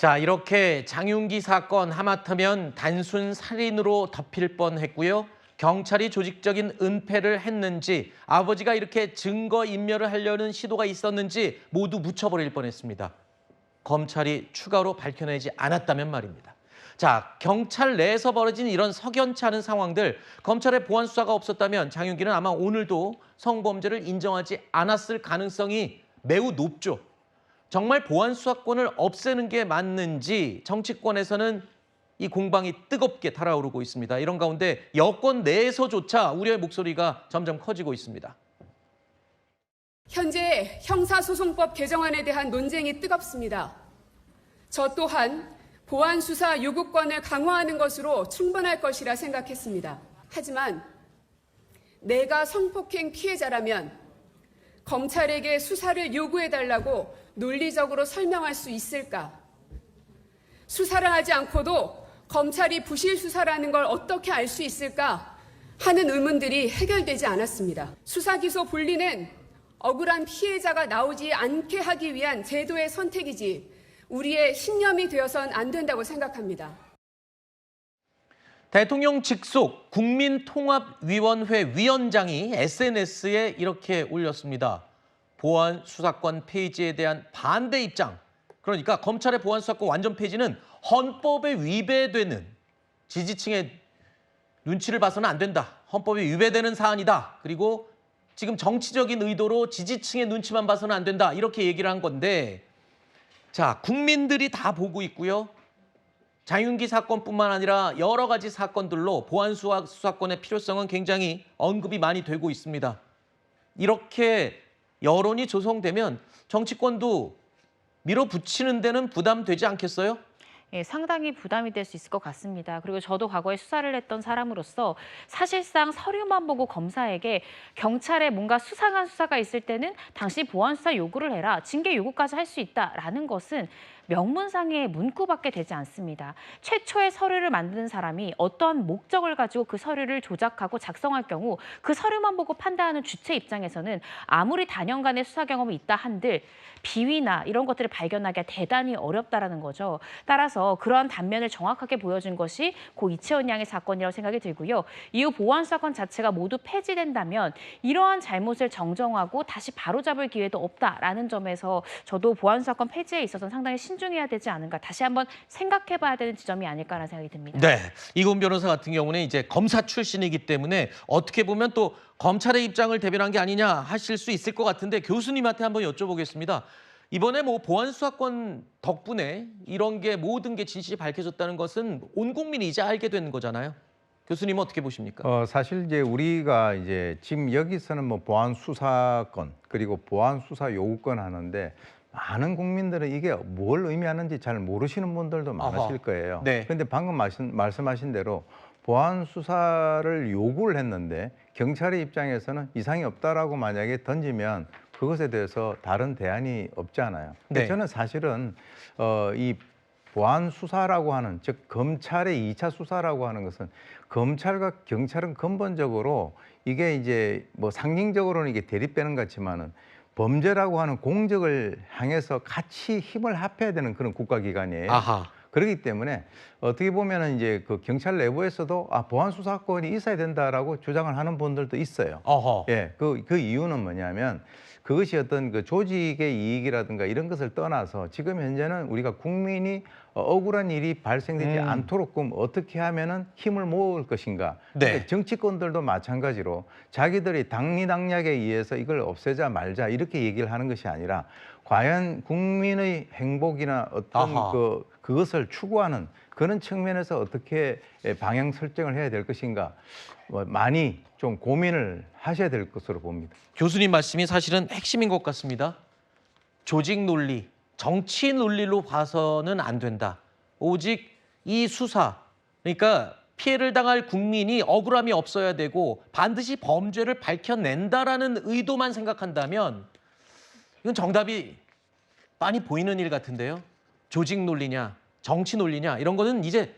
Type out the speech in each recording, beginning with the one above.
자, 이렇게 장윤기 사건 하마터면 단순 살인으로 덮일 뻔했고요. 경찰이 조직적인 은폐를 했는지 아버지가 이렇게 증거인멸을 하려는 시도가 있었는지 모두 묻혀버릴 뻔했습니다. 검찰이 추가로 밝혀내지 않았다면 말입니다. 자, 경찰 내에서 벌어진 이런 석연치 않은 상황들, 검찰의 보안 수사가 없었다면 장윤기는 아마 오늘도 성범죄를 인정하지 않았을 가능성이 매우 높죠. 정말 보안 수사권을 없애는 게 맞는지 정치권에서는 이 공방이 뜨겁게 달아오르고 있습니다. 이런 가운데 여권 내에서조차 우려의 목소리가 점점 커지고 있습니다. 현재 형사소송법 개정안에 대한 논쟁이 뜨겁습니다. 저 또한 보안 수사 요구권을 강화하는 것으로 충분할 것이라 생각했습니다. 하지만 내가 성폭행 피해자라면 검찰에게 수사를 요구해달라고 논리적으로 설명할 수 있을까? 수사를 하지 않고도 검찰이 부실 수사라는 걸 어떻게 알 수 있을까 하는 의문들이 해결되지 않았습니다. 수사 기소 분리는 억울한 피해자가 나오지 않게 하기 위한 제도의 선택이지 우리의 신념이 되어선 안 된다고 생각합니다. 대통령 직속 국민통합위원회 위원장이 SNS에 이렇게 올렸습니다. 보안 수사권 폐지에 대한 반대 입장. 그러니까 검찰의 보안 수사권 완전 폐지는 헌법에 위배되는, 지지층의 눈치를 봐서는 안 된다. 헌법에 위배되는 사안이다. 그리고 지금 정치적인 의도로 지지층의 눈치만 봐서는 안 된다. 이렇게 얘기를 한 건데, 자, 국민들이 다 보고 있고요. 장윤기 사건뿐만 아니라 여러 가지 사건들로 보안 수사권의 필요성은 굉장히 언급이 많이 되고 있습니다. 이렇게 여론이 조성되면 정치권도 밀어붙이는 데는 부담되지 않겠어요? 예, 상당히 부담이 될 수 있을 것 같습니다. 그리고 저도 과거에 수사를 했던 사람으로서 사실상 서류만 보고 검사에게 경찰에 뭔가 수상한 수사가 있을 때는 당신이 보안 수사 요구를 해라, 징계 요구까지 할 수 있다라는 것은 명문상의 문구밖에 되지 않습니다. 최초의 서류를 만드는 사람이 어떠한 목적을 가지고 그 서류를 조작하고 작성할 경우 그 서류만 보고 판단하는 주체 입장에서는 아무리 단연간의 수사 경험이 있다 한들 비위나 이런 것들을 발견하기가 대단히 어렵다라는 거죠. 따라서 그러한 단면을 정확하게 보여준 것이 고 이채원 양의 사건이라고 생각이 들고요. 이후 보안 수사권 자체가 모두 폐지된다면 이러한 잘못을 정정하고 다시 바로잡을 기회도 없다라는 점에서 저도 보안 수사권 폐지에 있어서는 상당히 신중해야 되지 않은가, 다시 한번 생각해봐야 되는 지점이 아닐까라는 생각이 듭니다. 네, 이금 변호사 같은 경우는 이제 검사 출신이기 때문에 어떻게 보면 또 검찰의 입장을 대변한 게 아니냐 하실 수 있을 것 같은데 교수님한테 한번 여쭤보겠습니다. 이번에 뭐 보안 수사권 덕분에 이런 게 모든 게 진실이 밝혀졌다는 것은 온 국민이 이제 알게 된 거잖아요. 교수님은 어떻게 보십니까? 사실 이제 우리가 이제 지금 여기서는 뭐 보안 수사권 그리고 보안 수사 요구권 하는데 많은 국민들은 이게 뭘 의미하는지 잘 모르시는 분들도 많으실 거예요. 네. 그런데 방금 말씀하신 대로 보안 수사를 요구를 했는데 경찰의 입장에서는 이상이 없다라고 만약에 던지면 그것에 대해서 다른 대안이 없잖아요. 네. 저는 사실은 이 보안 수사라고 하는, 즉 검찰의 2차 수사라고 하는 것은 검찰과 경찰은 근본적으로 이게 이제 뭐 상징적으로는 이게 대립되는 것 같지만은 범죄라고 하는 공적을 향해서 같이 힘을 합해야 되는 그런 국가기관이에요. 아하. 그렇기 때문에 어떻게 보면은 이제 그 경찰 내부에서도 보안 수사권이 있어야 된다라고 주장을 하는 분들도 있어요. 어허. 예, 그 이유는 뭐냐면 그것이 어떤 그 조직의 이익이라든가 이런 것을 떠나서 지금 현재는 우리가 국민이 억울한 일이 발생되지 않도록 그럼 어떻게 하면은 힘을 모을 것인가. 네. 그러니까 정치권들도 마찬가지로 자기들이 당리당략에 의해서 이걸 없애자 말자 이렇게 얘기를 하는 것이 아니라 과연 국민의 행복이나 어떤 아하. 그것을 추구하는 그런 측면에서 어떻게 방향 설정을 해야 될 것인가 많이 좀 고민을 하셔야 될 것으로 봅니다. 교수님 말씀이 사실은 핵심인 것 같습니다. 조직 논리, 정치 논리로 봐서는 안 된다. 오직 이 수사, 그러니까 피해를 당할 국민이 억울함이 없어야 되고 반드시 범죄를 밝혀낸다라는 의도만 생각한다면 이건 정답이 빤히 보이는 일 같은데요. 조직 논리냐, 정치 논리냐 이런 거는 이제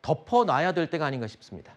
덮어놔야 될 때가 아닌가 싶습니다.